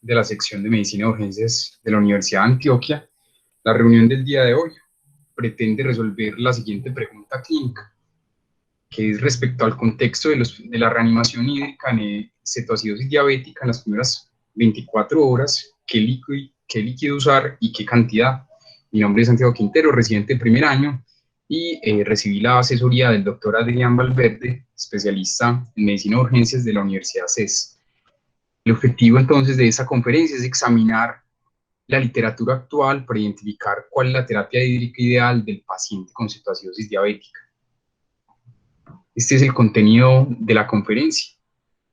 de la sección de Medicina de Urgencias de la Universidad de Antioquia. La reunión del día de hoy pretende resolver la siguiente pregunta clínica, que es respecto al contexto de la reanimación hídrica en cetoacidosis diabética en las primeras 24 horas, qué líquido usar y qué cantidad. Mi nombre es Santiago Quintero, residente de primer año, y recibí la asesoría del doctor Adrián Valverde, especialista en medicina de urgencias de la Universidad CES. El objetivo entonces de esta conferencia es examinar la literatura actual para identificar cuál es la terapia hídrica ideal del paciente con cetoacidosis diabética. Este es el contenido de la conferencia.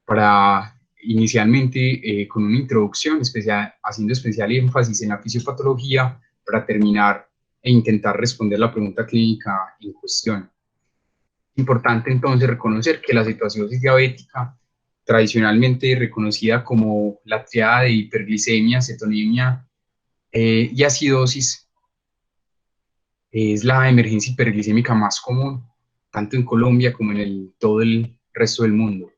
Para inicialmente con una introducción haciendo especial énfasis en la fisiopatología para terminar e intentar responder la pregunta clínica en cuestión. Es importante entonces reconocer que la cetoacidosis diabética, tradicionalmente reconocida como la triada de hiperglicemia, cetonemia y acidosis, es la emergencia hiperglicémica más común, tanto en Colombia como en todo el resto del mundo.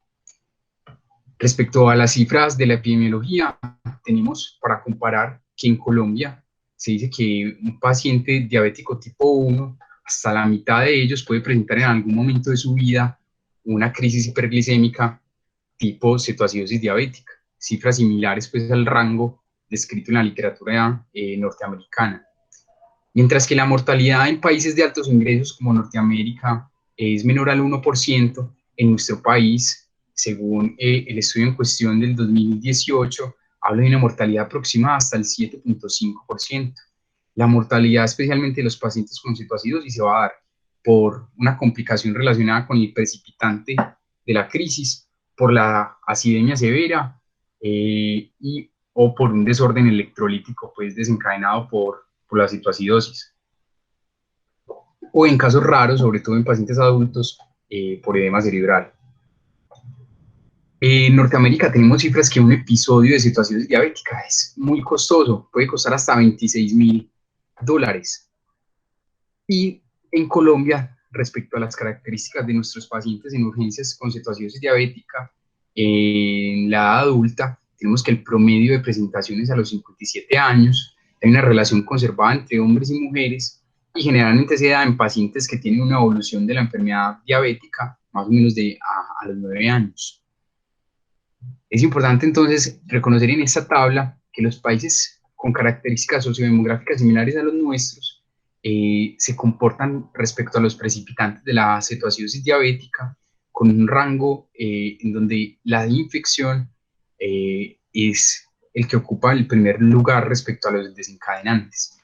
Respecto a las cifras de la epidemiología, tenemos para comparar que en Colombia se dice que un paciente diabético tipo 1, hasta la mitad de ellos puede presentar en algún momento de su vida una crisis hiperglicémica tipo cetoacidosis diabética, cifras similares pues al rango descrito en la literatura norteamericana. Mientras que la mortalidad en países de altos ingresos como Norteamérica es menor al 1%, en nuestro país, según el estudio en cuestión del 2018, habla de una mortalidad aproximada hasta el 7.5%. La mortalidad, especialmente de los pacientes con cetoacidosis, se va a dar por una complicación relacionada con el precipitante de la crisis, por la acidemia severa o por un desorden electrolítico pues, desencadenado por la cetoacidosis. O en casos raros, sobre todo en pacientes adultos, por edema cerebral. En Norteamérica tenemos cifras que un episodio de cetoacidosis diabética es muy costoso, puede costar hasta $26,000. Y en Colombia, respecto a las características de nuestros pacientes en urgencias con cetoacidosis diabética, en la edad adulta, tenemos que el promedio de presentaciones a los 57 años, hay una relación conservada entre hombres y mujeres, y generalmente se da en pacientes que tienen una evolución de la enfermedad diabética más o menos a los 9 años. Es importante entonces reconocer en esta tabla que los países con características sociodemográficas similares a los nuestros se comportan respecto a los precipitantes de la cetoacidosis diabética con un rango en donde la infección es el que ocupa el primer lugar respecto a los desencadenantes.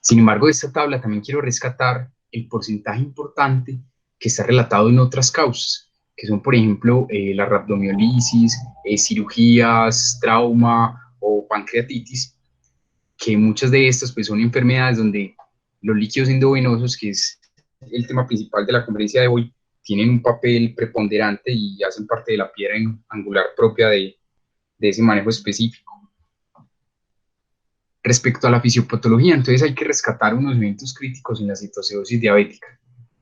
Sin embargo, de esta tabla también quiero rescatar el porcentaje importante que está relatado en otras causas, que son, por ejemplo, la rhabdomiolisis, cirugías, trauma o pancreatitis, que muchas de estas pues, son enfermedades donde los líquidos endovenosos, que es el tema principal de la conferencia de hoy, tienen un papel preponderante y hacen parte de la piedra angular propia de ese manejo específico. Respecto a la fisiopatología, entonces hay que rescatar unos eventos críticos en la cetoacidosis diabética.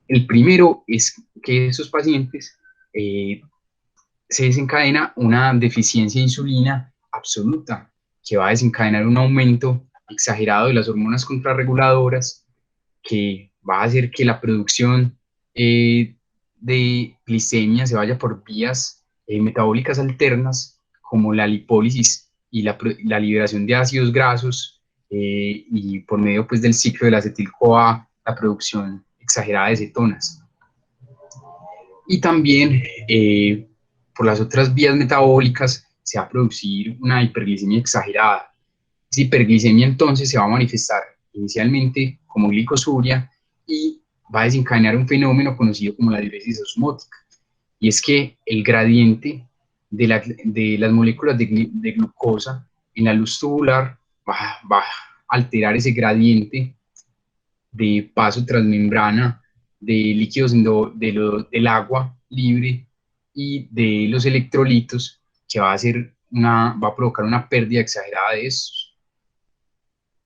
El primero es que esos pacientes se desencadena una deficiencia de insulina absoluta, que va a desencadenar un aumento exagerado de las hormonas contrarreguladoras, que va a hacer que la producción de glicemia se vaya por vías metabólicas alternas, como la lipólisis y la liberación de ácidos grasos, y por medio pues, del ciclo del acetil-CoA, la producción exagerada de cetonas. Y también por las otras vías metabólicas se va a producir una hiperglicemia exagerada. Esa hiperglicemia entonces se va a manifestar inicialmente como glicosuria y va a desencadenar un fenómeno conocido como la diuresis osmótica. Y es que el gradiente de las moléculas de glucosa en la luz tubular va a alterar ese gradiente de paso transmembrana de líquidos del agua libre y de los electrolitos, que va a provocar una pérdida exagerada de estos.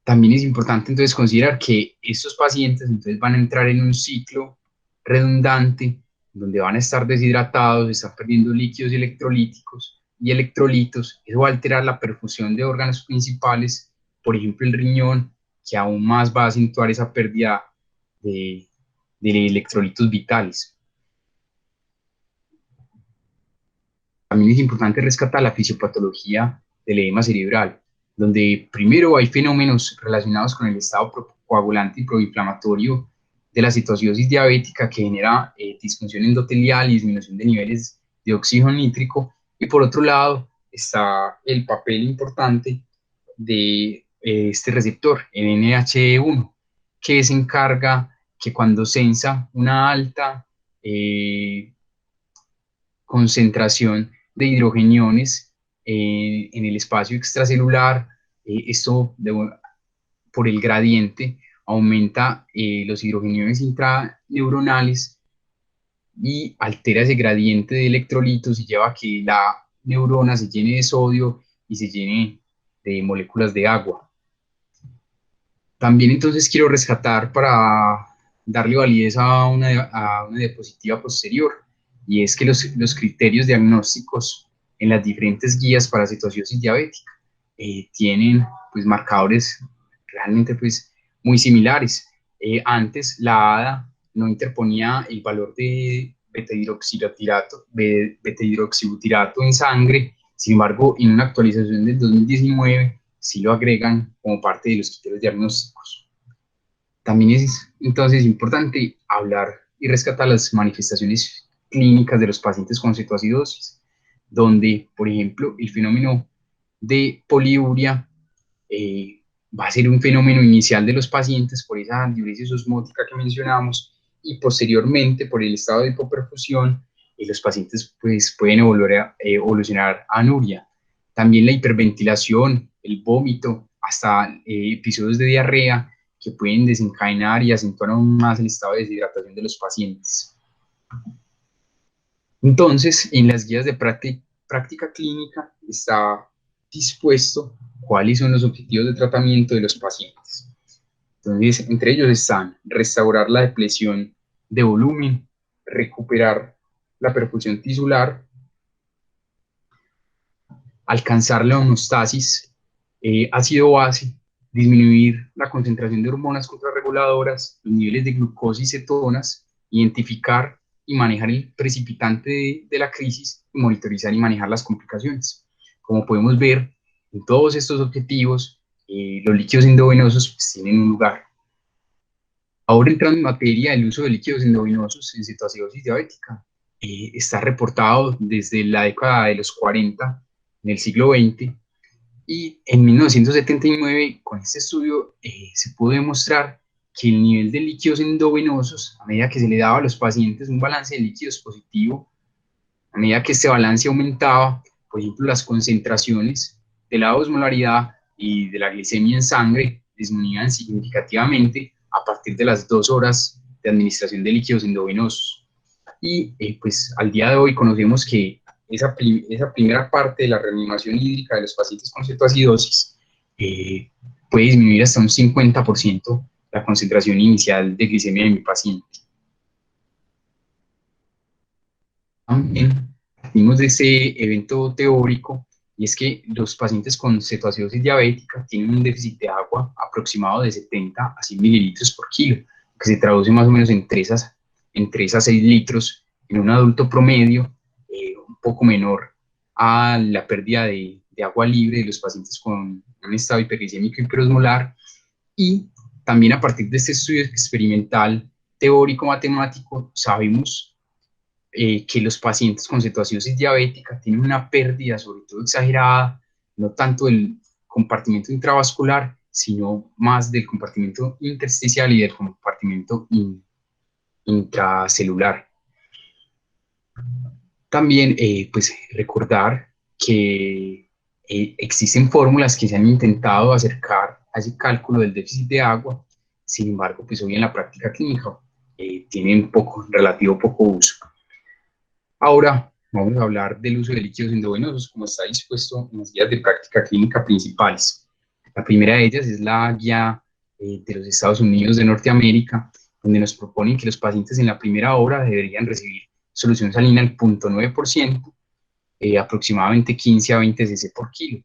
También es importante entonces considerar que estos pacientes entonces van a entrar en un ciclo redundante donde van a estar deshidratados, están perdiendo líquidos electrolíticos y electrolitos, eso va a alterar la perfusión de órganos principales, por ejemplo el riñón, que aún más va a acentuar esa pérdida de, de electrolitos vitales. También es importante rescatar la fisiopatología del edema cerebral, donde primero hay fenómenos relacionados con el estado coagulante y proinflamatorio de la citocidosis diabética que genera disfunción endotelial y disminución de niveles de oxígeno nítrico, y por otro lado está el papel importante de este receptor, el NHE1, que se encarga que cuando sensa una alta concentración de hidrogeniones en el espacio extracelular, esto por el gradiente aumenta los hidrogeniones intraneuronales y altera ese gradiente de electrolitos y lleva a que la neurona se llene de sodio y se llene de moléculas de agua. También entonces quiero rescatar para darle validez a una diapositiva posterior, y es que los criterios diagnósticos en las diferentes guías para cetoacidosis diabética tienen pues marcadores realmente pues muy similares. Antes la ADA no interponía el valor de beta-hidroxibutirato en sangre, sin embargo en una actualización del 2019 sí lo agregan como parte de los criterios diagnósticos. También es entonces importante hablar y rescatar las manifestaciones clínicas de los pacientes con cetoacidosis, donde, por ejemplo, el fenómeno de poliuria va a ser un fenómeno inicial de los pacientes por esa diuresis osmótica que mencionamos, y posteriormente por el estado de hipoperfusión, los pacientes pues, pueden evolucionar a anuria. También la hiperventilación, el vómito, hasta episodios de diarrea que pueden desencadenar y acentuar aún más el estado de deshidratación de los pacientes. Entonces, en las guías de práctica clínica está dispuesto cuáles son los objetivos de tratamiento de los pacientes. Entonces, entre ellos están restaurar la depresión de volumen, recuperar la perfusión tisular, alcanzar la homeostasis ácido-base, disminuir la concentración de hormonas contrarreguladoras, los niveles de glucosa y cetonas, identificar y manejar el precipitante de la crisis, y monitorizar y manejar las complicaciones. Como podemos ver, en todos estos objetivos, los líquidos endovenosos pues, tienen un lugar. Ahora entrando en materia, el uso de líquidos endovenosos en cetoacidosis diabética está reportado desde la década de los 40 en el siglo XX, y en 1979 con este estudio se pudo demostrar que el nivel de líquidos endovenosos, a medida que se le daba a los pacientes un balance de líquidos positivo, a medida que este balance aumentaba, por ejemplo, las concentraciones de la osmolaridad y de la glicemia en sangre disminuían significativamente a partir de las 2 horas de administración de líquidos endovenosos. Y pues al día de hoy conocemos que esa primera parte de la reanimación hídrica de los pacientes con cetoacidosis puede disminuir hasta un 50% la concentración inicial de glicemia de mi paciente. También partimos de ese evento teórico, y es que los pacientes con cetoacidosis diabética tienen un déficit de agua aproximado de 70 a 100 mililitros por kilo, que se traduce más o menos en 3 a 6 litros en un adulto promedio, un poco menor a la pérdida de agua libre de los pacientes con un estado hiperglicémico hiperosmolar. Y también a partir de este estudio experimental teórico-matemático sabemos que los pacientes con cetoacidosis diabética tienen una pérdida, sobre todo exagerada, no tanto del compartimento intravascular, sino más del compartimento intersticial y del compartimento intracelular. También, pues, recordar que existen fórmulas que se han intentado acercar a ese cálculo del déficit de agua, sin embargo, pues hoy en la práctica clínica tienen relativo poco uso. Ahora vamos a hablar del uso de líquidos endovenosos, como está dispuesto en las guías de práctica clínica principales. La primera de ellas es la guía de los Estados Unidos de Norteamérica, donde nos proponen que los pacientes en la primera hora deberían recibir solución salina al 0.9%, aproximadamente 15 a 20 cc por kilo.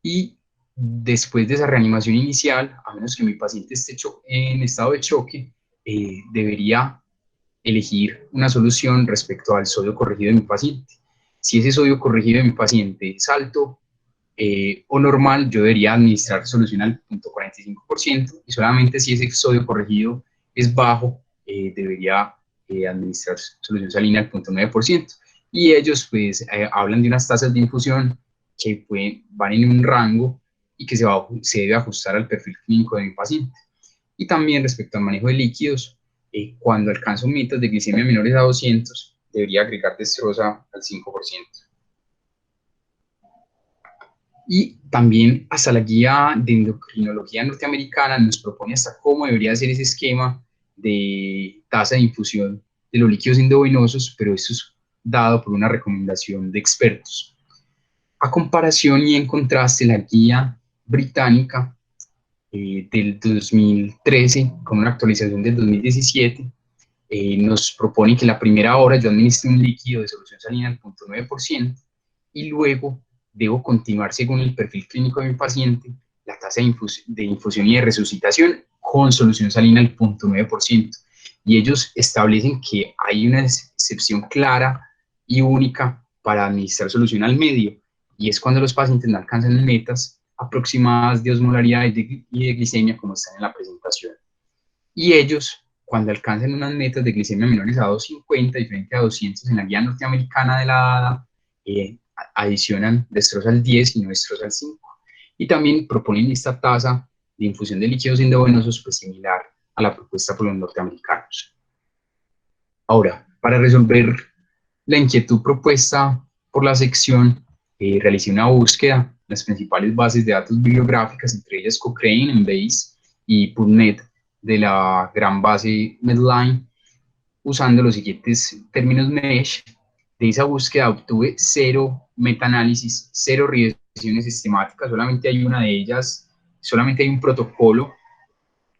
Y después de esa reanimación inicial, a menos que mi paciente esté en estado de choque, debería elegir una solución respecto al sodio corregido de mi paciente. Si ese sodio corregido de mi paciente es alto o normal, yo debería administrar solución al 0.45% y solamente si ese sodio corregido es bajo, debería administrar solución salina al 0.9%. Y ellos pues hablan de unas tasas de infusión que van en un rango y que se debe ajustar al perfil clínico de mi paciente. Y también respecto al manejo de líquidos, cuando alcanzo metas de glicemia menores a 200, debería agregar dextrosa al 5%. Y también hasta la guía de endocrinología norteamericana nos propone hasta cómo debería ser ese esquema de tasa de infusión de los líquidos endovenosos, pero esto es dado por una recomendación de expertos. A comparación y en contraste, la guía británica del 2013, con una actualización del 2017, nos propone que en la primera hora yo administre un líquido de solución salina al 0.9% y luego debo continuar según el perfil clínico de mi paciente la tasa de infusión y de resucitación con solución salina al 0.9%. Y ellos establecen que hay una excepción clara y única para administrar solución al medio, y es cuando los pacientes no alcanzan metas aproximadas de osmolaridad y de glicemia como están en la presentación. Y ellos, cuando alcanzan unas metas de glicemia menores a 250 y frente a 200 en la guía norteamericana de la ADA, adicionan dextrosa al 10 y no dextrosa al 5. Y también proponen esta tasa de infusión de líquidos endovenosos pues similar a la propuesta por los norteamericanos. Ahora, para resolver la inquietud propuesta por la sección, realicé una búsqueda en las principales bases de datos bibliográficas, entre ellas Cochrane, Embase y PubMed, de la gran base Medline, usando los siguientes términos MESH. De esa búsqueda obtuve 0 metaanálisis, 0 regresiones sistemáticas, solamente hay una de ellas, solamente hay un protocolo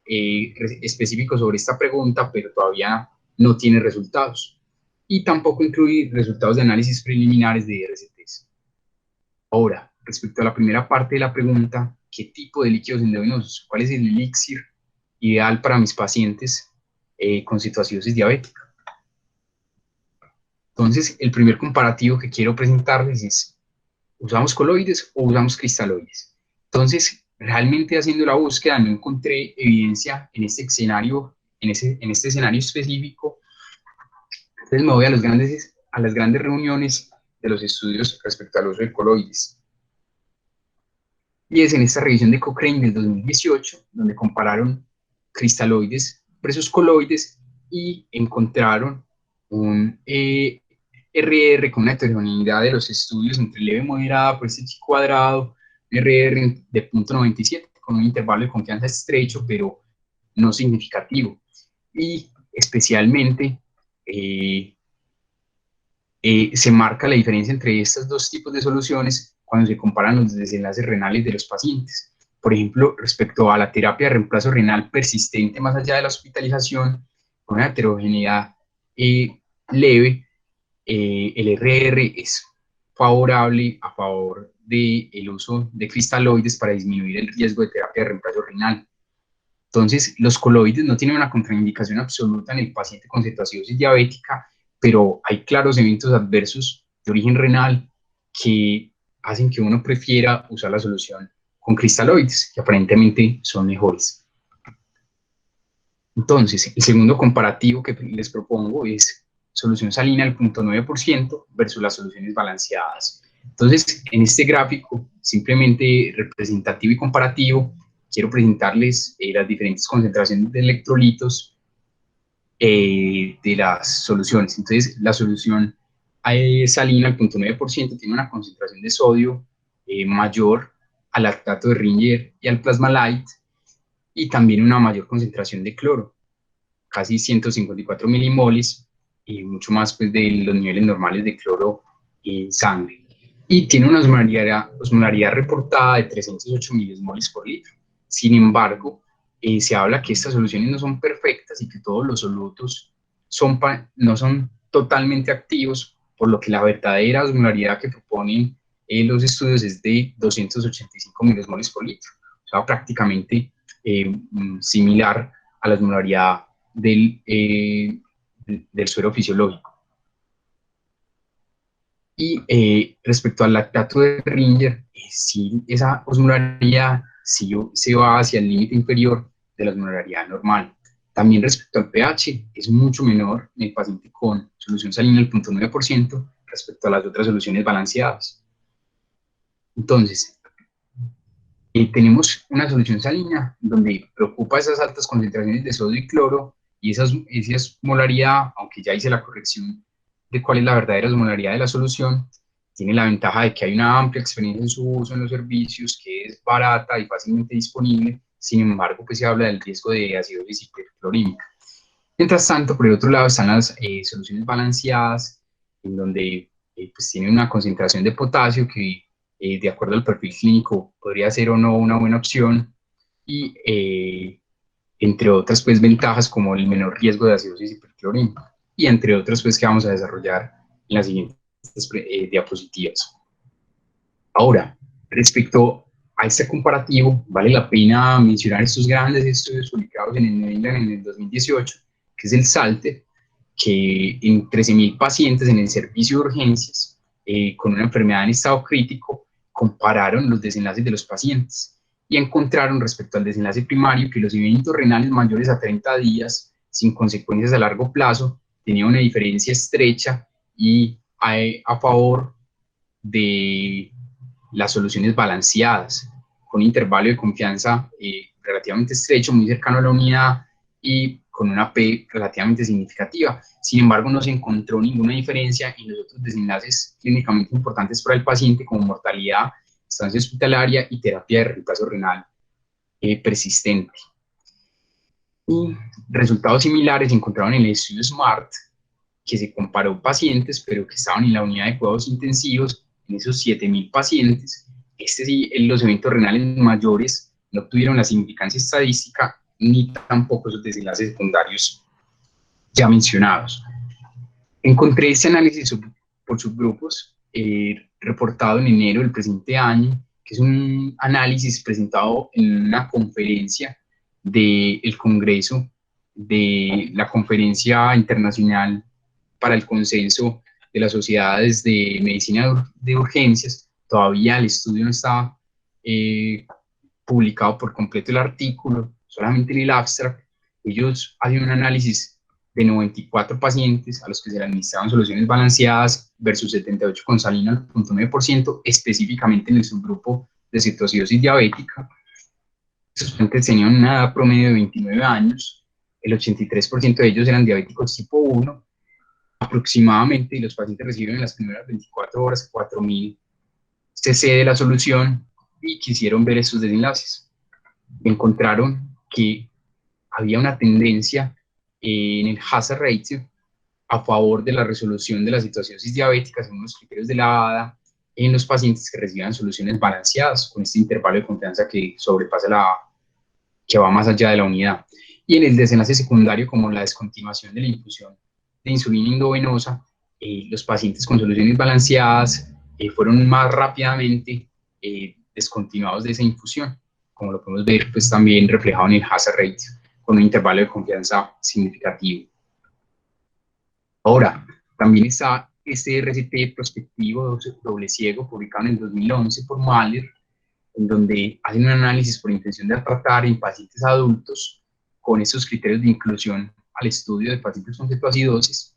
específico sobre esta pregunta, pero todavía no tiene resultados. Y tampoco incluye resultados de análisis preliminares de RCTs. Ahora, respecto a la primera parte de la pregunta, ¿qué tipo de líquidos endovenosos? ¿Cuál es el elixir ideal para mis pacientes con citoacidosis diabética? Entonces, el primer comparativo que quiero presentarles es, ¿usamos coloides o usamos cristaloides? Entonces, realmente haciendo la búsqueda no encontré evidencia en este escenario, en este escenario específico. Entonces me voy a las grandes reuniones de los estudios respecto al uso de coloides. Y es en esta revisión de Cochrane del 2018, donde compararon cristaloides versus coloides y encontraron un RR con una heterogeneidad de los estudios entre leve y moderada por este chi cuadrado, RR de 0.97 con un intervalo de confianza estrecho, pero no significativo. Y especialmente se marca la diferencia entre estos dos tipos de soluciones cuando se comparan los desenlaces renales de los pacientes. Por ejemplo, respecto a la terapia de reemplazo renal persistente más allá de la hospitalización, con una heterogeneidad leve, el RR es favorable a favor del uso de cristaloides para disminuir el riesgo de terapia de reemplazo renal. Entonces, los coloides no tienen una contraindicación absoluta en el paciente con cetoacidosis diabética, pero hay claros eventos adversos de origen renal que hacen que uno prefiera usar la solución con cristaloides, que aparentemente son mejores. Entonces, el segundo comparativo que les propongo es solución salina al 0.9% versus las soluciones balanceadas. Entonces, en este gráfico, simplemente representativo y comparativo, quiero presentarles las diferentes concentraciones de electrolitos de las soluciones. Entonces, la solución salina al 0.9% tiene una concentración de sodio mayor al lactato de Ringer y al plasma light, y también una mayor concentración de cloro, casi 154 milimoles, y mucho más pues, de los niveles normales de cloro en sangre. Y tiene una osmolaridad reportada de 308 milimoles por litro. Sin embargo, se habla que estas soluciones no son perfectas y que todos los solutos no son totalmente activos, por lo que la verdadera osmolaridad que proponen los estudios es de 285 milismoles por litro, o sea, prácticamente similar a la osmolaridad del suero fisiológico. Y respecto al lactato de Ringer, sí, esa osmolaridad sí se va hacia el límite inferior de la osmolaridad normal. También respecto al pH, es mucho menor en el paciente con solución salina del 0.9% respecto a las otras soluciones balanceadas. Entonces, tenemos una solución salina donde preocupa esas altas concentraciones de sodio y cloro y esa osmolaridad, aunque ya hice la corrección de cuál es la verdadera osmolaridad de la solución, tiene la ventaja de que hay una amplia experiencia en su uso en los servicios, que es barata y fácilmente disponible. Sin embargo, pues se habla del riesgo de acidosis hiperclorímica. Mientras tanto, por el otro lado están las soluciones balanceadas, en donde pues tienen una concentración de potasio que, de acuerdo al perfil clínico, podría ser o no una buena opción, y entre otras pues ventajas como el menor riesgo de acidosis hiperclorímica, y entre otras pues que vamos a desarrollar en las siguientes diapositivas. Ahora, respecto a este comparativo, vale la pena mencionar estos grandes estudios publicados en el New England en el 2018, que es el SALTE, que en 13.000 pacientes en el servicio de urgencias con una enfermedad en estado crítico compararon los desenlaces de los pacientes y encontraron respecto al desenlace primario que los eventos renales mayores a 30 días sin consecuencias a largo plazo tenían una diferencia estrecha y a favor de las soluciones balanceadas, con un intervalo de confianza relativamente estrecho, muy cercano a la unidad y con una P relativamente significativa. Sin embargo, no se encontró ninguna diferencia en los otros desenlaces clínicamente importantes para el paciente, como mortalidad, estancia hospitalaria y terapia de reemplazo renal persistente. Y resultados similares se encontraron en el estudio SMART, que se comparó pacientes, pero que estaban en la unidad de cuidados intensivos, en esos 7.000 pacientes. Sí, los eventos renales mayores no tuvieron la significancia estadística ni tampoco esos desenlaces secundarios ya mencionados. Encontré este análisis por subgrupos reportado en enero del presente año, que es un análisis presentado en una conferencia del Congreso de la Conferencia Internacional para el Consenso de las Sociedades de Medicina de Urgencias. Todavía el estudio no está publicado por completo el artículo, solamente en el abstract. Ellos hacen un análisis de 94 pacientes a los que se le administraban soluciones balanceadas versus 78 con salina al 0.9%, específicamente en el subgrupo de cetoacidosis diabética. Esos pacientes tenían una edad promedio de 29 años, el 83% de ellos eran diabéticos tipo 1, aproximadamente, y los pacientes reciben en las primeras 24 horas 4.000 cc de la solución y quisieron ver esos desenlaces. Encontraron que había una tendencia en el hazard ratio a favor de la resolución de las situaciones diabéticas según los criterios de la ADA en los pacientes que recibían soluciones balanceadas con este intervalo de confianza que sobrepasa que va más allá de la unidad. Y en el desenlace secundario, como la descontinuación de la infusión de insulina endovenosa, los pacientes con soluciones balanceadas fueron más rápidamente descontinuados de esa infusión, como lo podemos ver pues también reflejado en el hazard ratio, con un intervalo de confianza significativo. Ahora, también está este RCT prospectivo doble ciego publicado en el 2011 por Mahler, en donde hacen un análisis por intención de tratar en pacientes adultos con esos criterios de inclusión al estudio de pacientes con cetoacidosis.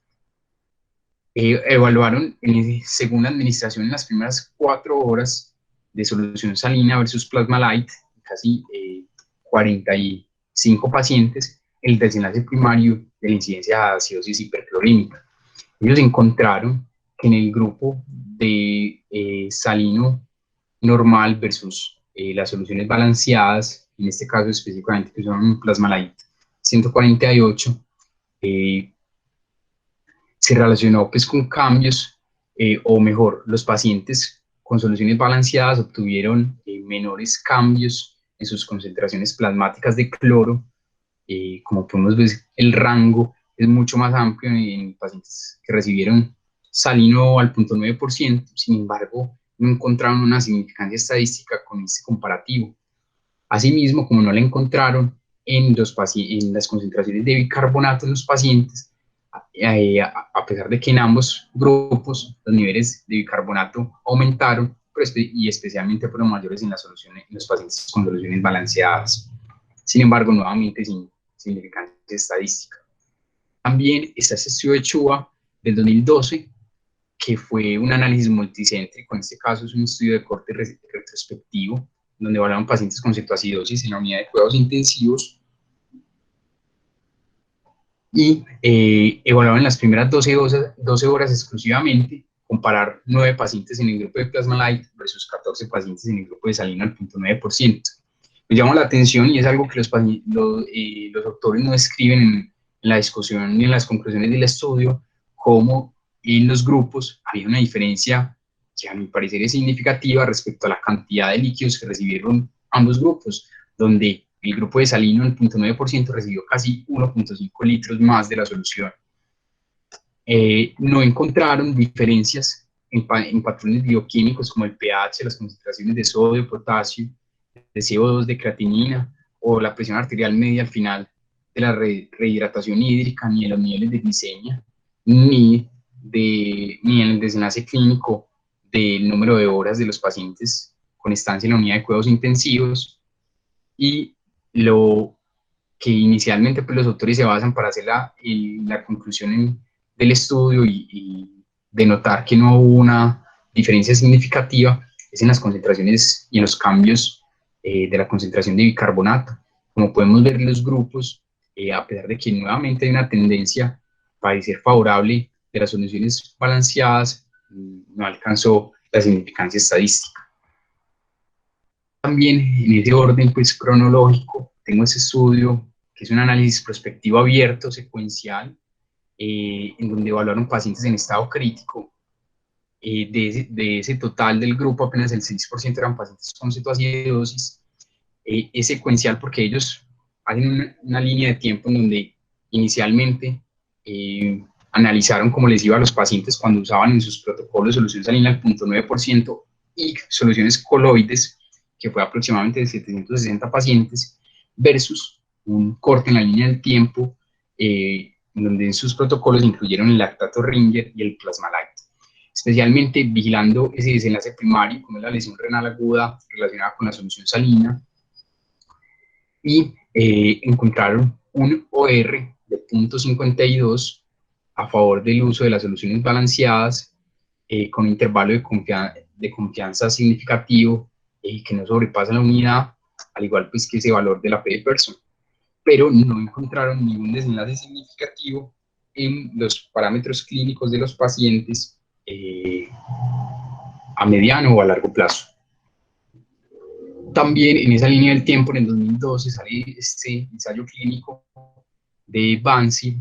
Evaluaron según la administración en las primeras 4 horas de solución salina versus plasma light, casi 45 pacientes, el desenlace primario de la incidencia de acidosis hiperclorímica. Ellos encontraron que en el grupo de salino normal versus las soluciones balanceadas, en este caso específicamente que son un plasma light 148, se relacionó pues con cambios, o mejor, los pacientes con soluciones balanceadas obtuvieron menores cambios en sus concentraciones plasmáticas de cloro. Como podemos ver, el rango es mucho más amplio en pacientes que recibieron salino al 0.9%, sin embargo, no encontraron una significancia estadística con este comparativo. Asimismo, como no la encontraron en las concentraciones de bicarbonato en los pacientes, a pesar de que en ambos grupos los niveles de bicarbonato aumentaron, y especialmente fueron mayores en las soluciones, en los pacientes con soluciones balanceadas. Sin embargo, nuevamente sin significancia estadística. También está este estudio de Chuba del 2012, que fue un análisis multicéntrico. En este caso es un estudio de corte retrospectivo, donde evaluaron pacientes con cetoacidosis en la unidad de cuidados intensivos y evaluaron las primeras 12 horas exclusivamente, comparar 9 pacientes en el grupo de Plasma Light versus 14 pacientes en el grupo de salina al 0.9%. Me llama la atención, y es algo que los autores no escriben en la discusión ni en las conclusiones del estudio, cómo en los grupos había una diferencia que a mi parecer es significativa respecto a la cantidad de líquidos que recibieron ambos grupos, donde el grupo de salino, el 0.9%, recibió casi 1.5 litros más de la solución. No encontraron diferencias en patrones bioquímicos como el pH, las concentraciones de sodio, potasio, de CO2, de creatinina o la presión arterial media al final de la rehidratación hídrica, ni en los niveles de glicemia, ni en el desenlace clínico del número de horas de los pacientes con estancia en la unidad de cuidados intensivos. Y lo que inicialmente pues, los autores se basan para hacer la conclusión del estudio y denotar que no hubo una diferencia significativa es en las concentraciones y en los cambios de la concentración de bicarbonato. Como podemos ver en los grupos, a pesar de que nuevamente hay una tendencia a parecer favorable de las soluciones balanceadas, no alcanzó la significancia estadística. También en ese orden pues, cronológico, tengo ese estudio que es un análisis prospectivo abierto, secuencial, en donde evaluaron pacientes en estado crítico. De ese total del grupo, apenas el 6% eran pacientes con cetoacidosis. Es secuencial porque ellos hacen una línea de tiempo en donde inicialmente analizaron cómo les iba a los pacientes cuando usaban en sus protocolos solución salina al 0.9% y soluciones coloides, que fue aproximadamente de 760 pacientes, versus un corte en la línea del tiempo, donde en sus protocolos incluyeron el lactato Ringer y el Plasma Light, especialmente vigilando ese desenlace primario, como es la lesión renal aguda relacionada con la solución salina, y encontraron un OR de 0.52 a favor del uso de las soluciones balanceadas, con un intervalo de confianza significativo que no sobrepasa la unidad, al igual pues que ese valor de la P de Pearson, pero no encontraron ningún desenlace significativo en los parámetros clínicos de los pacientes a mediano o a largo plazo. También en esa línea del tiempo, en el 2012, sale este ensayo clínico de Bansi,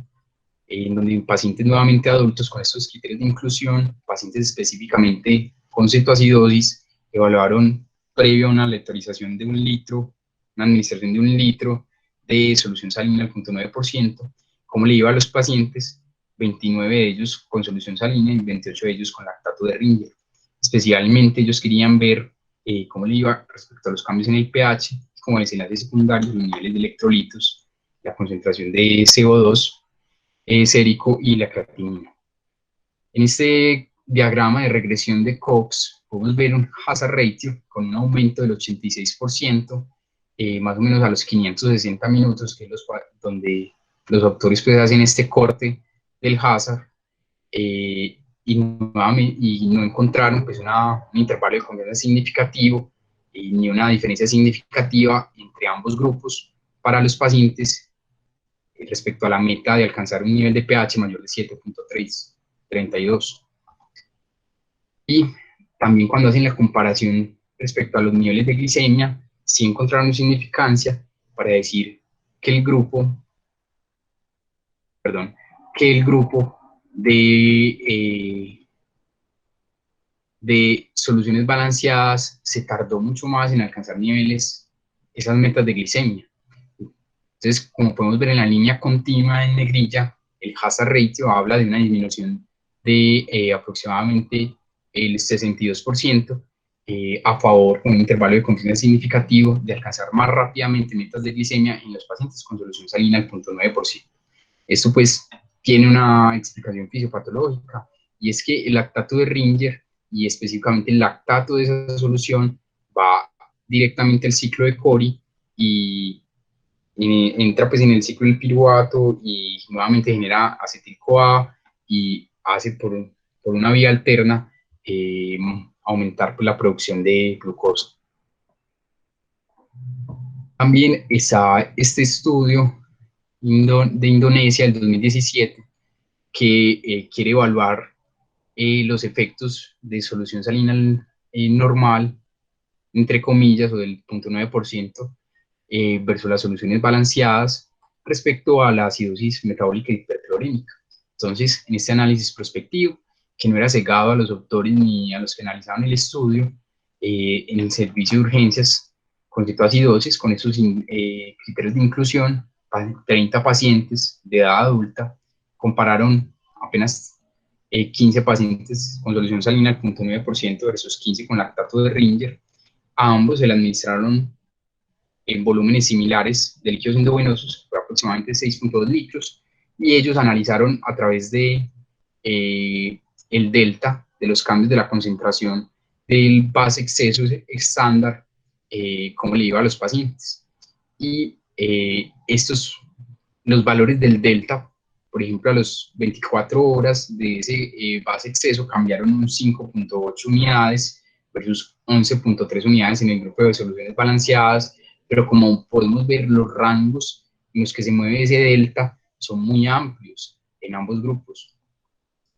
en donde pacientes nuevamente adultos con estos criterios de inclusión, pacientes específicamente con cetoacidosis, evaluaron previo a una letralización de 1 litro, una administración de 1 litro de solución salina al 0.9%, cómo le iba a los pacientes, 29 de ellos con solución salina y 28 de ellos con lactato de Ringer. Especialmente ellos querían ver cómo le iba respecto a los cambios en el pH, como desenlaces secundarios, los niveles de electrolitos, la concentración de CO2 sérico y la creatinina. En este diagrama de regresión de Cox podemos ver un hazard ratio con un aumento del 86%, más o menos a los 560 minutos, que es donde los autores pues, hacen este corte del hazard, y no encontraron pues, un intervalo de confianza significativo ni una diferencia significativa entre ambos grupos para los pacientes respecto a la meta de alcanzar un nivel de pH mayor de 7.32. Y también cuando hacen la comparación respecto a los niveles de glicemia, sí encontraron significancia para decir que el grupo, de soluciones balanceadas se tardó mucho más en alcanzar esas metas de glicemia. Entonces, como podemos ver en la línea continua en negrilla, el hazard ratio habla de una disminución de aproximadamente el 62%, a favor, con un intervalo de confidence significativo, de alcanzar más rápidamente metas de glicemia en los pacientes con solución salina al 0.9%. Esto pues tiene una explicación fisiopatológica, y es que el lactato de Ringer, y específicamente el lactato de esa solución, va directamente al ciclo de Cori y entra pues en el ciclo del piruvato y nuevamente genera acetil-CoA y hace por una vía alterna aumentar pues, la producción de glucosa. También está este estudio de Indonesia del 2017 que quiere evaluar los efectos de solución salina normal, entre comillas, o del 0.9%, versus las soluciones balanceadas respecto a la acidosis metabólica hiperclorémica. Entonces, en este análisis prospectivo, que no era cegado a los autores ni a los que analizaban el estudio, en el servicio de urgencias con cetoacidosis, con esos criterios de inclusión, 30 pacientes de edad adulta, compararon apenas 15 pacientes con solución salina al 0.9% versus 15 con lactato de Ringer. A ambos se le administraron en volúmenes similares de líquidos endovenosos, por aproximadamente 6.2 litros, y ellos analizaron a través de el delta de los cambios de la concentración del base exceso estándar, cómo le iba a los pacientes. Y los valores del delta, por ejemplo, a los 24 horas de ese base exceso cambiaron un 5.8 unidades versus 11.3 unidades en el grupo de soluciones balanceadas, pero como podemos ver, los rangos en los que se mueve ese delta son muy amplios en ambos grupos.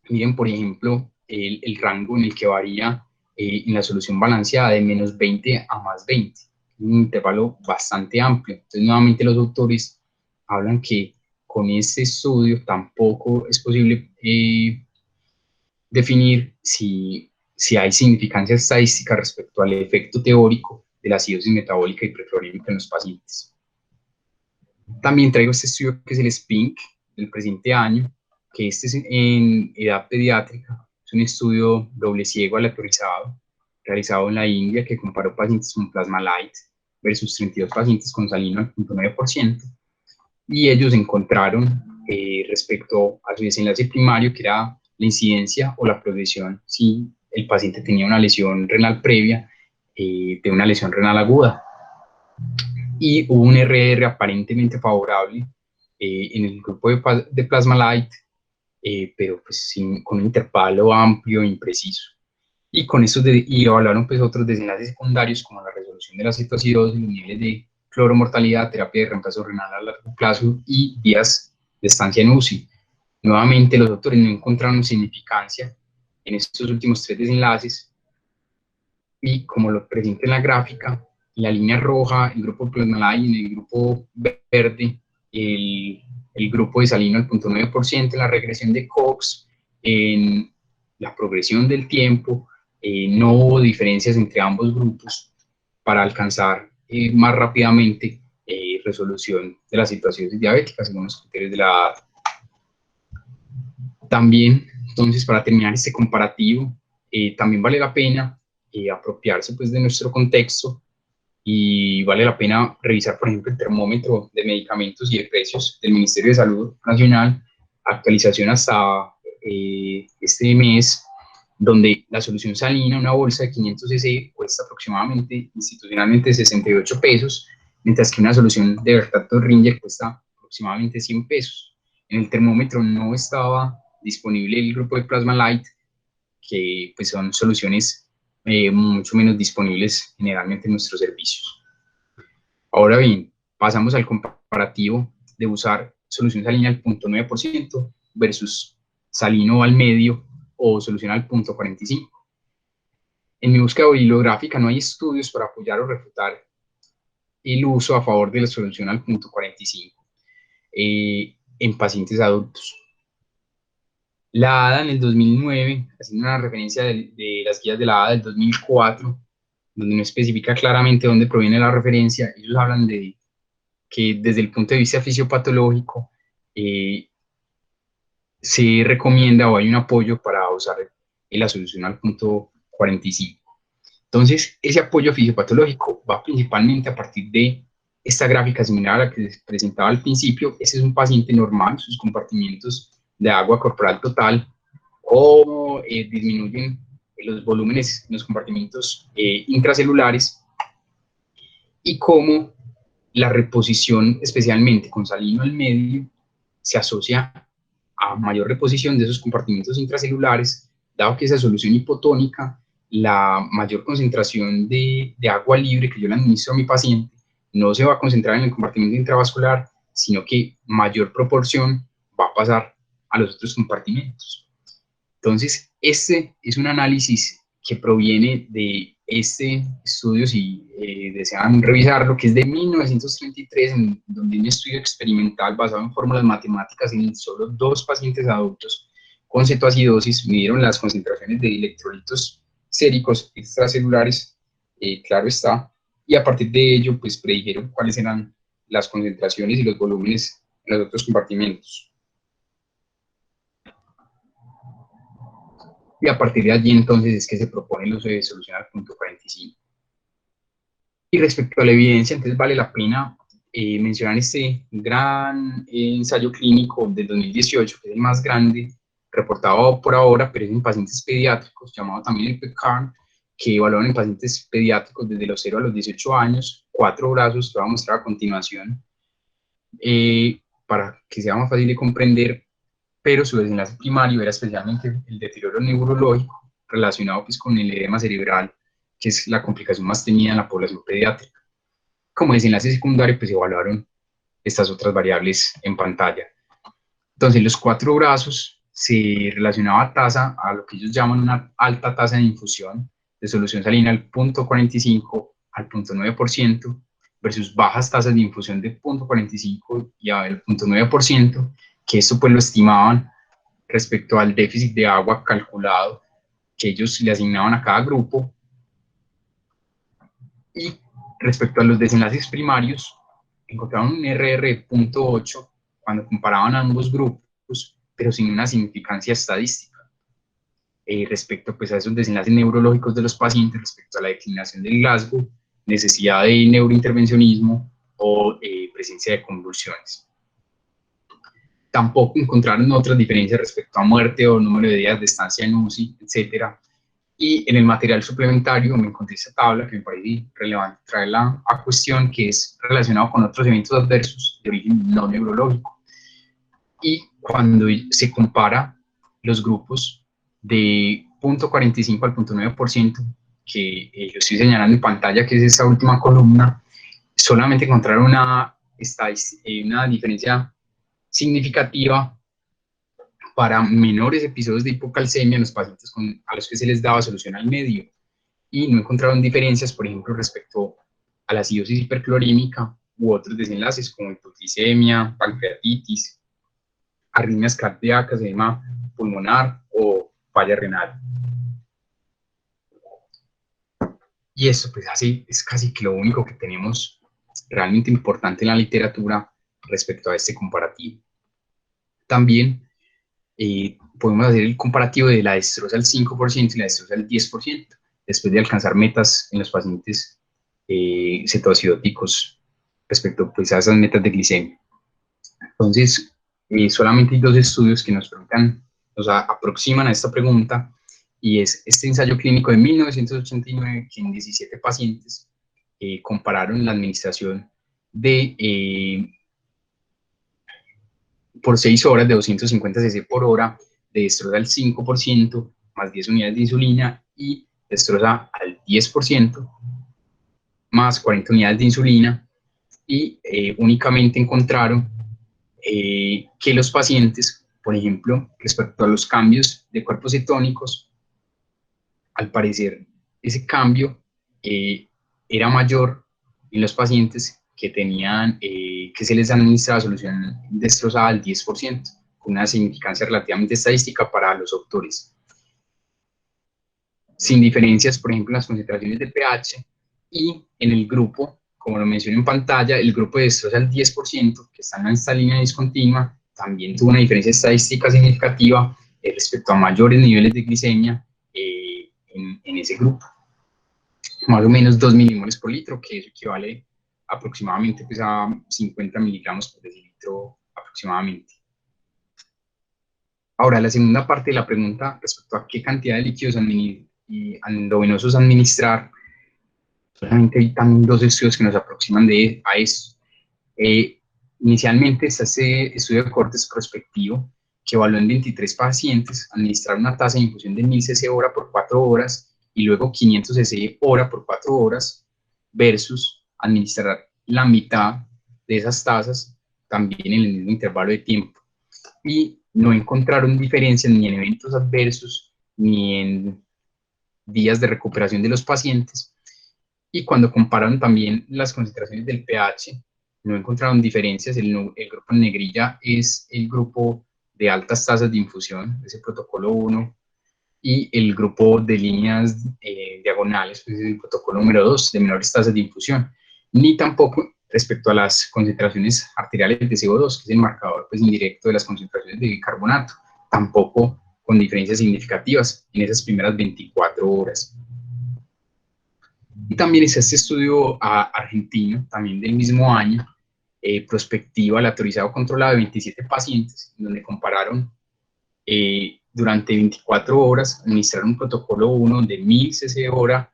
Miren, por ejemplo, el rango en el que varía en la solución balanceada de menos 20 a más 20, un intervalo bastante amplio. Entonces, nuevamente los autores hablan que con este estudio tampoco es posible definir si hay significancia estadística respecto al efecto teórico de la acidosis metabólica hiperclorímica en los pacientes. También traigo este estudio que es el SPINC del presente año, que este es en edad pediátrica. Es un estudio doble ciego aleatorizado realizado en la India que comparó pacientes con plasma light versus 32 pacientes con salino al 0.9%, y ellos encontraron respecto a su desenlace primario, que era la incidencia o la progresión si el paciente tenía una lesión renal previa de una lesión renal aguda, y hubo un RR aparentemente favorable en el grupo de plasma light, pero pues con un intervalo amplio e impreciso. Y con eso y evaluaron pues otros desenlaces secundarios como la resolución de la cetoacidosis, los niveles de cloromortalidad, terapia de reemplazo renal a largo plazo y días de estancia en UCI. Nuevamente, los doctores no encontraron significancia en estos últimos tres desenlaces, y como lo presenta en la gráfica, en la línea roja, el grupo plasma y en el grupo verde, el grupo de salino al 0.9%, en la regresión de Cox, en la progresión del tiempo, no hubo diferencias entre ambos grupos para alcanzar más rápidamente resolución de las situaciones diabéticas según los criterios de la edad. También, entonces, para terminar este comparativo, también vale la pena apropiarse pues, de nuestro contexto, y vale la pena revisar, por ejemplo, el termómetro de medicamentos y de precios del Ministerio de Salud Nacional, actualización hasta este mes, donde la solución salina, una bolsa de 500 cc, cuesta aproximadamente institucionalmente 68 pesos, mientras que una solución de lactato Ringer cuesta aproximadamente 100 pesos. En el termómetro no estaba disponible el grupo de plasma light, que pues son soluciones mucho menos disponibles generalmente en nuestros servicios. Ahora bien, pasamos al comparativo de usar solución salina al 0.9% versus salino al medio o solución al 0.45. En mi búsqueda bibliográfica no hay estudios para apoyar o refutar el uso a favor de la solución al 0.45 en pacientes adultos. La ADA en el 2009, haciendo una referencia de las guías de la ADA del 2004, donde no especifica claramente dónde proviene la referencia, ellos hablan de que desde el punto de vista fisiopatológico se recomienda o hay un apoyo para usar la solución al punto 45. Entonces, ese apoyo fisiopatológico va principalmente a partir de esta gráfica similar a la que les presentaba al principio. Ese es un paciente normal, sus compartimientos de agua corporal total o disminuyen los volúmenes en los compartimentos intracelulares, y cómo la reposición, especialmente con salino al medio, se asocia a mayor reposición de esos compartimentos intracelulares, dado que esa solución hipotónica, la mayor concentración de agua libre que yo le administro a mi paciente, no se va a concentrar en el compartimento intravascular, sino que mayor proporción va a pasar a los otros compartimentos. Entonces, este es un análisis que proviene de este estudio, si desean revisarlo, que es de 1933, en donde un estudio experimental basado en fórmulas matemáticas en solo 2 pacientes adultos con cetoacidosis midieron las concentraciones de electrolitos séricos extracelulares, claro está, y a partir de ello, pues predijeron cuáles eran las concentraciones y los volúmenes en los otros compartimentos. Y a partir de allí entonces es que se propone el uso de solución al punto 45. Y respecto a la evidencia, entonces vale la pena mencionar este gran ensayo clínico del 2018, que es el más grande reportado por ahora, pero es en pacientes pediátricos, llamado también el PECARN, que evaluaron en pacientes pediátricos desde los 0 a los 18 años, 4 brazos, que voy a mostrar a continuación, para que sea más fácil de comprender, pero su desenlace primario era especialmente el deterioro neurológico relacionado pues, con el edema cerebral, que es la complicación más temida en la población pediátrica. Como desenlace secundario, pues se evaluaron estas otras variables en pantalla. Entonces, los 4 brazos se relacionaba a tasa, a lo que ellos llaman una alta tasa de infusión de solución salina al 0.45 al 0.9%, versus bajas tasas de infusión de 0.45 y al 0.9%, que esto pues lo estimaban respecto al déficit de agua calculado que ellos le asignaban a cada grupo, y respecto a los desenlaces primarios, encontraron un RR de 0.8 cuando comparaban a ambos grupos, pero sin una significancia estadística. Respecto pues, a esos desenlaces neurológicos de los pacientes, respecto a la declinación del Glasgow, necesidad de neurointervencionismo o presencia de convulsiones. Tampoco encontraron otras diferencias respecto a muerte o número de días de estancia en UCI, etcétera. Y en el material suplementario me encontré esta tabla que me parece relevante traerla a cuestión, que es relacionado con otros eventos adversos de origen no neurológico. Y cuando se compara los grupos de 0.45 al 0.9%, que lo estoy señalando en pantalla, que es esta última columna, solamente encontraron una diferencia significativa para menores episodios de hipocalcemia en los pacientes a los que se les daba solución al medio, y no encontraron diferencias, por ejemplo, respecto a la acidosis hiperclorímica u otros desenlaces como hipoglicemia, pancreatitis, arritmias cardíacas, edema pulmonar o falla renal. Y eso pues así es casi que lo único que tenemos realmente importante en la literatura respecto a este comparativo. También podemos hacer el comparativo de la destroza al 5% y la destroza al 10%, después de alcanzar metas en los pacientes cetoacidóticos respecto pues, a esas metas de glicemia. Entonces, solamente hay 2 estudios que nos aproximan a esta pregunta, y es este ensayo clínico de 1989, que en 17 pacientes compararon la administración de por 6 horas de 250 cc por hora de destroza al 5% más 10 unidades de insulina, y destroza al 10% más 40 unidades de insulina, y únicamente encontraron que los pacientes, por ejemplo, respecto a los cambios de cuerpos cetónicos, al parecer ese cambio era mayor en los pacientes que tenían, que se les administraba solución destrozada al 10%, con una significancia relativamente estadística para los autores, sin diferencias, por ejemplo, en las concentraciones de pH, y en el grupo, como lo mencioné en pantalla, el grupo de destroza al 10%, que está en esta línea discontinua, también tuvo una diferencia estadística significativa respecto a mayores niveles de glicemia en ese grupo. Más o menos 2 milimoles por litro, que eso equivale aproximadamente pues, a 50 miligramos por decilitro aproximadamente. Ahora, la segunda parte de la pregunta respecto a qué cantidad de líquidos endovenosos administrar, solamente hay también dos estudios que nos aproximan a eso. Inicialmente está ese estudio de cortes prospectivo que evaluó en 23 pacientes administrar una tasa de infusión de 1000 cc hora por 4 horas y luego 500 cc hora por 4 horas versus administrar la mitad de esas tasas también en el mismo intervalo de tiempo. Y no encontraron diferencias ni en eventos adversos ni en días de recuperación de los pacientes. Y cuando compararon también las concentraciones del pH, no encontraron diferencias. El grupo en negrilla es el grupo de altas tasas de infusión, ese protocolo 1, y el grupo de líneas diagonales, pues es el protocolo número 2, de menores tasas de infusión. Ni tampoco respecto a las concentraciones arteriales de CO2, que es el marcador pues, indirecto de las concentraciones de bicarbonato, tampoco con diferencias significativas en esas primeras 24 horas. Y también es este estudio argentino, también del mismo año, prospectivo aleatorizado controlado de 27 pacientes, donde compararon durante 24 horas administrar un protocolo 1 de 1000 cc hora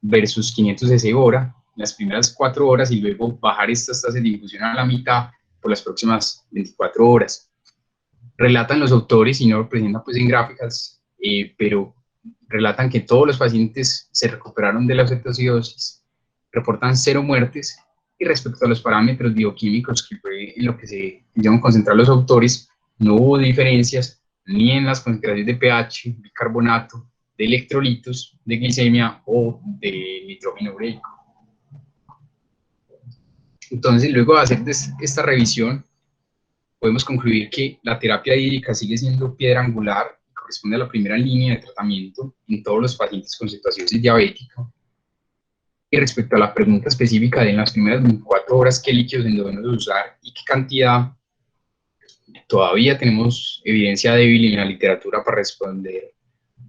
versus 500 cc hora en las primeras 4 horas y luego bajar estas tasas de infusión a la mitad por las próximas 24 horas. Relatan los autores, y no lo presentan pues, en gráficas, pero relatan que todos los pacientes se recuperaron de la cetocidosis, reportan 0 muertes, y respecto a los parámetros bioquímicos, que fue en lo que se quisieron concentrar los autores, no hubo diferencias ni en las concentraciones de pH, bicarbonato, de electrolitos, de glicemia o de nitrógeno ureico. Entonces, luego de hacer esta revisión, podemos concluir que la terapia hídrica sigue siendo piedra angular y corresponde a la primera línea de tratamiento en todos los pacientes con cetoacidosis diabética. Y respecto a la pregunta específica de en las primeras 24 horas qué líquidos endovenosos usar y qué cantidad, todavía tenemos evidencia débil en la literatura para responder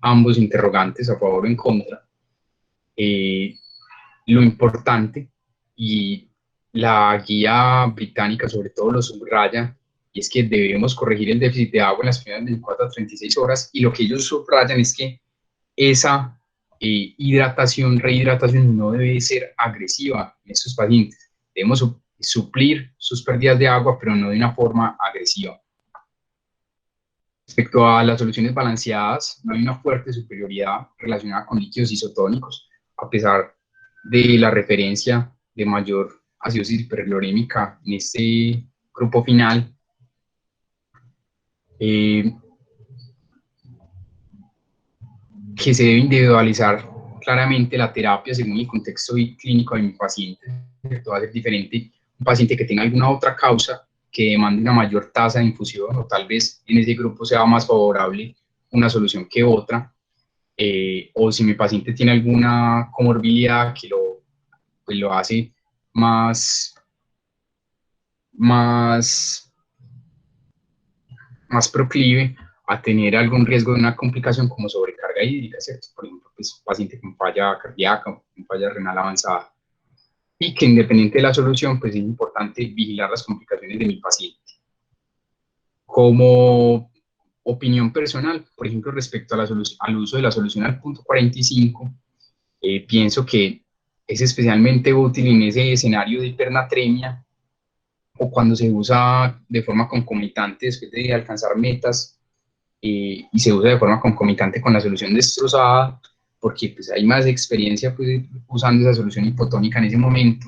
ambos interrogantes a favor o en contra. Lo importante, y la guía británica sobre todo lo subraya, y es que debemos corregir el déficit de agua en las primeras 24 a 36 horas, y lo que ellos subrayan es que esa hidratación, rehidratación no debe ser agresiva en estos pacientes. Debemos suplir sus pérdidas de agua, pero no de una forma agresiva. Respecto a las soluciones balanceadas, no hay una fuerte superioridad relacionada con líquidos isotónicos, a pesar de la referencia de mayor acidosis hiperclorémica en este grupo final. Que se debe individualizar claramente la terapia según el contexto clínico de mi paciente. Esto va a ser diferente un paciente que tenga alguna otra causa que demande una mayor tasa de infusión, o tal vez en ese grupo sea más favorable una solución que otra, o si mi paciente tiene alguna comorbilidad que pues lo hace más, más, más proclive a tener algún riesgo de una complicación como sobrecarga hídrica, ¿cierto? Por ejemplo, pues, un paciente con falla cardíaca, con falla renal avanzada, y que independiente de la solución, pues es importante vigilar las complicaciones de mi paciente. Como opinión personal, por ejemplo, respecto a al uso de la solución al punto 45, pienso que es especialmente útil en ese escenario de hipernatremia o cuando se usa de forma concomitante después de alcanzar metas y se usa de forma concomitante con la solución destrozada, porque pues, hay más experiencia pues, usando esa solución hipotónica en ese momento,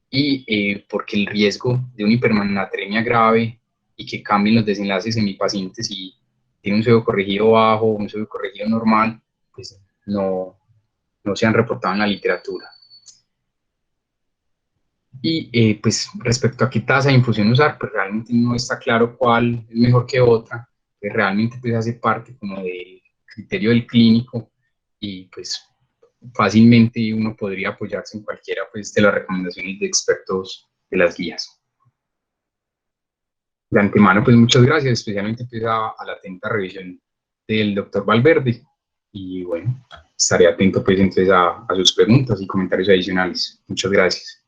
y porque el riesgo de una hipernatremia grave y que cambien los desenlaces en mi paciente si tiene un sodio corregido bajo o un sodio corregido normal, pues no se han reportado en la literatura. Y pues respecto a qué tasa de infusión usar, pues realmente no está claro cuál es mejor que otra, pues realmente pues hace parte como del criterio del clínico, y pues fácilmente uno podría apoyarse en cualquiera pues de las recomendaciones de expertos de las guías. De antemano, pues muchas gracias, especialmente pues, a la atenta revisión del doctor Valverde. Y bueno, estaré atento pues entonces a sus preguntas y comentarios adicionales. Muchas gracias.